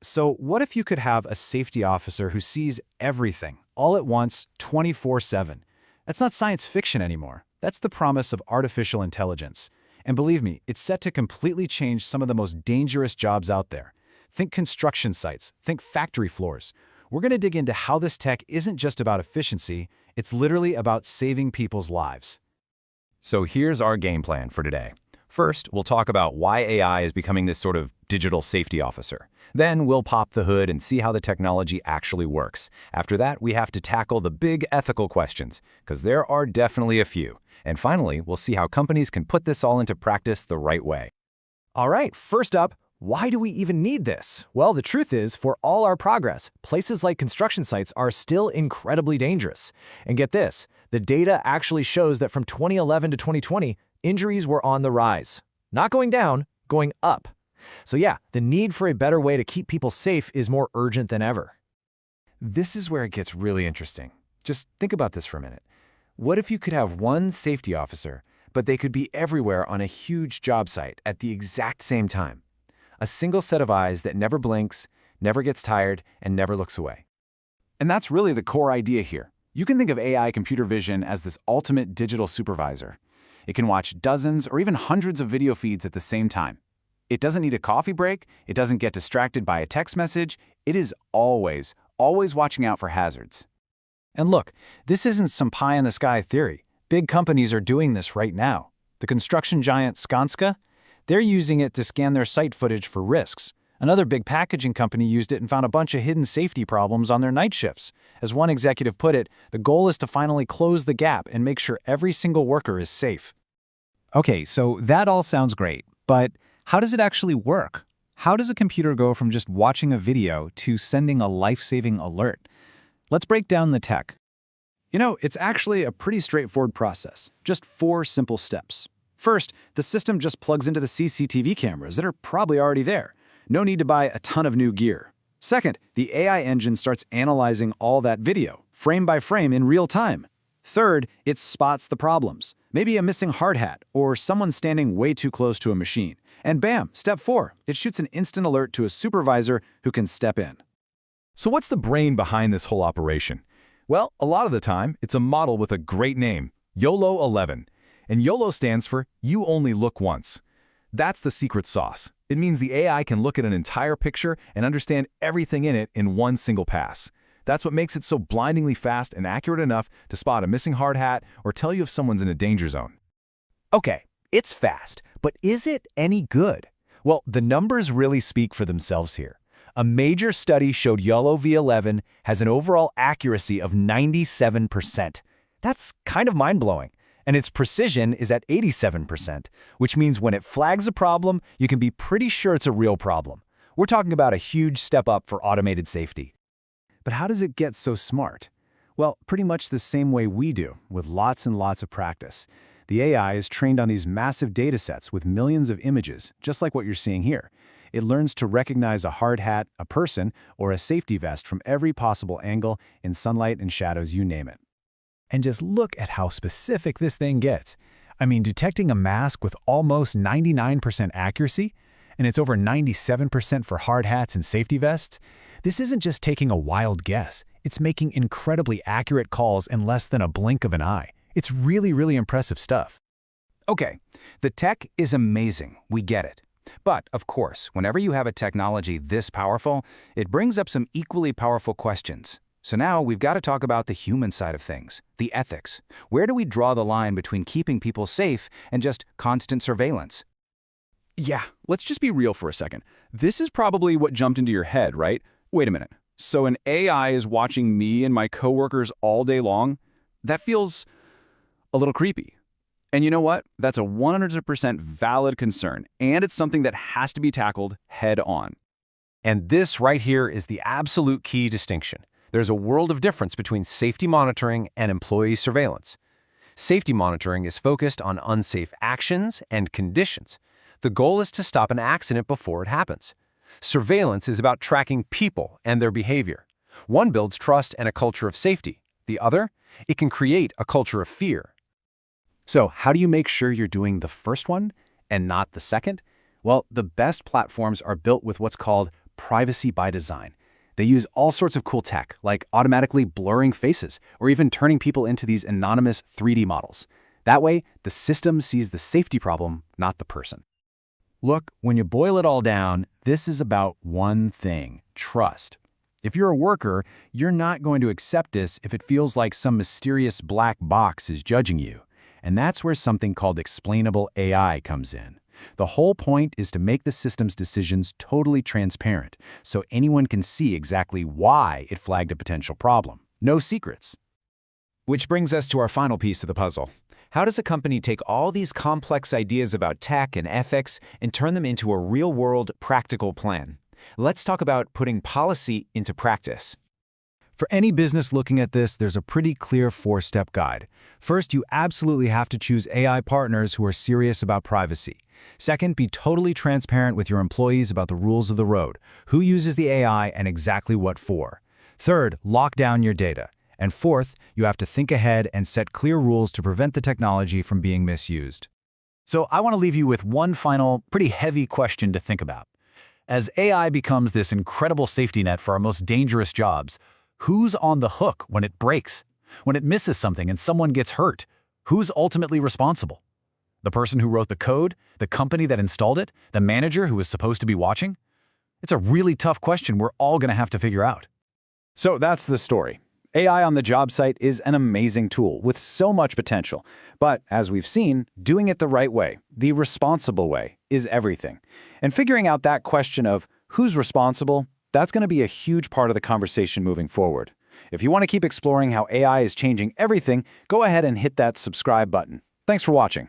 So what if you could have a safety officer who sees everything, all at once, 24/7? That's not science fiction anymore. That's the promise of artificial intelligence. And believe me, it's set to completely change some of the most dangerous jobs out there. Think construction sites, think factory floors. We're going to dig into how this tech isn't just about efficiency, it's literally about saving people's lives. So here's our game plan for today. First, we'll talk about why AI is becoming this sort of digital safety officer. Then we'll pop the hood and see how the technology actually works. After that, we have to tackle the big ethical questions, because there are definitely a few. And finally, we'll see how companies can put this all into practice the right way. All right, first up, why do we even need this? Well, the truth is, for all our progress, places like construction sites are still incredibly dangerous. And get this, the data actually shows that from 2011 to 2020, injuries were on the rise. Not going down, going up. So yeah, the need for a better way to keep people safe is more urgent than ever. This is where it gets really interesting. Just think about this for a minute. What if you could have one safety officer, but they could be everywhere on a huge job site at the exact same time? A single set of eyes that never blinks, never gets tired, and never looks away. And that's really the core idea here. You can think of AI computer vision as this ultimate digital supervisor. It can watch dozens or even hundreds of video feeds at the same time. It doesn't need a coffee break, it doesn't get distracted by a text message, it is always watching out for hazards. And look, this isn't some pie-in-the-sky theory. Big companies are doing this right now. The construction giant Skanska, they're using it to scan their site footage for risks. Another big packaging company used it and found a bunch of hidden safety problems on their night shifts. As one executive put it, the goal is to finally close the gap and make sure every single worker is safe. Okay, so that all sounds great, but how does it actually work? How does a computer go from just watching a video to sending a life-saving alert? Let's break down the tech. You know, it's actually a pretty straightforward process. Just 4 simple steps. First, the system just plugs into the CCTV cameras that are probably already there. No need to buy a ton of new gear. Second, the AI engine starts analyzing all that video, frame by frame in real time. Third, it spots the problems. Maybe a missing hard hat or someone standing way too close to a machine. And bam, step 4, it shoots an instant alert to a supervisor who can step in. So what's the brain behind this whole operation? Well, a lot of the time, it's a model with a great name, YOLO 11. And YOLO stands for You Only Look Once. That's the secret sauce. It means the AI can look at an entire picture and understand everything in it in one single pass. That's what makes it so blindingly fast and accurate enough to spot a missing hard hat or tell you if someone's in a danger zone. Okay, it's fast, but is it any good? Well, the numbers really speak for themselves here. A major study showed YOLO V11 has an overall accuracy of 97%. That's kind of mind-blowing. And its precision is at 87%, which means when it flags a problem, you can be pretty sure it's a real problem. We're talking about a huge step up for automated safety. But how does it get so smart? Well, pretty much the same way we do, with lots and lots of practice. The AI is trained on these massive datasets with millions of images, just like what you're seeing here. It learns to recognize a hard hat, a person, or a safety vest from every possible angle, in sunlight and shadows, you name it. And just look at how specific this thing gets. I mean, detecting a mask with almost 99% accuracy, and it's over 97% for hard hats and safety vests. This isn't just taking a wild guess. It's making incredibly accurate calls in less than a blink of an eye. It's really, really impressive stuff. Okay, the tech is amazing. We get it. But, of course, whenever you have a technology this powerful, it brings up some equally powerful questions. So now we've got to talk about the human side of things, the ethics. Where do we draw the line between keeping people safe and just constant surveillance? Yeah, let's just be real for a second. This is probably what jumped into your head, right? Wait a minute. So an AI is watching me and my coworkers all day long? That feels a little creepy. And you know what? That's a 100% valid concern, and it's something that has to be tackled head on. And this right here is the absolute key distinction. There's a world of difference between safety monitoring and employee surveillance. Safety monitoring is focused on unsafe actions and conditions. The goal is to stop an accident before it happens. Surveillance is about tracking people and their behavior. One builds trust and a culture of safety. The other, it can create a culture of fear. So how do you make sure you're doing the first one and not the second? Well, the best platforms are built with what's called privacy by design. They use all sorts of cool tech, like automatically blurring faces or even turning people into these anonymous 3D models. That way, the system sees the safety problem, not the person. Look, when you boil it all down, this is about one thing: trust. If you're a worker, you're not going to accept this if it feels like some mysterious black box is judging you. And that's where something called explainable AI comes in. The whole point is to make the system's decisions totally transparent, so anyone can see exactly why it flagged a potential problem. No secrets. Which brings us to our final piece of the puzzle. How does a company take all these complex ideas about tech and ethics and turn them into a real-world, practical plan? Let's talk about putting policy into practice. For any business looking at this, there's a pretty clear 4-step guide. First, you absolutely have to choose AI partners who are serious about privacy. Second, be totally transparent with your employees about the rules of the road, who uses the AI and exactly what for. Third, lock down your data. And fourth, you have to think ahead and set clear rules to prevent the technology from being misused. So I want to leave you with one final, pretty heavy question to think about. As AI becomes this incredible safety net for our most dangerous jobs, who's on the hook when it breaks? When it misses something and someone gets hurt, who's ultimately responsible? The person who wrote the code? The company that installed it? The manager who was supposed to be watching? It's a really tough question we're all going to have to figure out. So that's the story. AI on the job site is an amazing tool with so much potential. But as we've seen, doing it the right way, the responsible way, is everything. And figuring out that question of who's responsible, that's going to be a huge part of the conversation moving forward. If you want to keep exploring how AI is changing everything, go ahead and hit that subscribe button. Thanks for watching.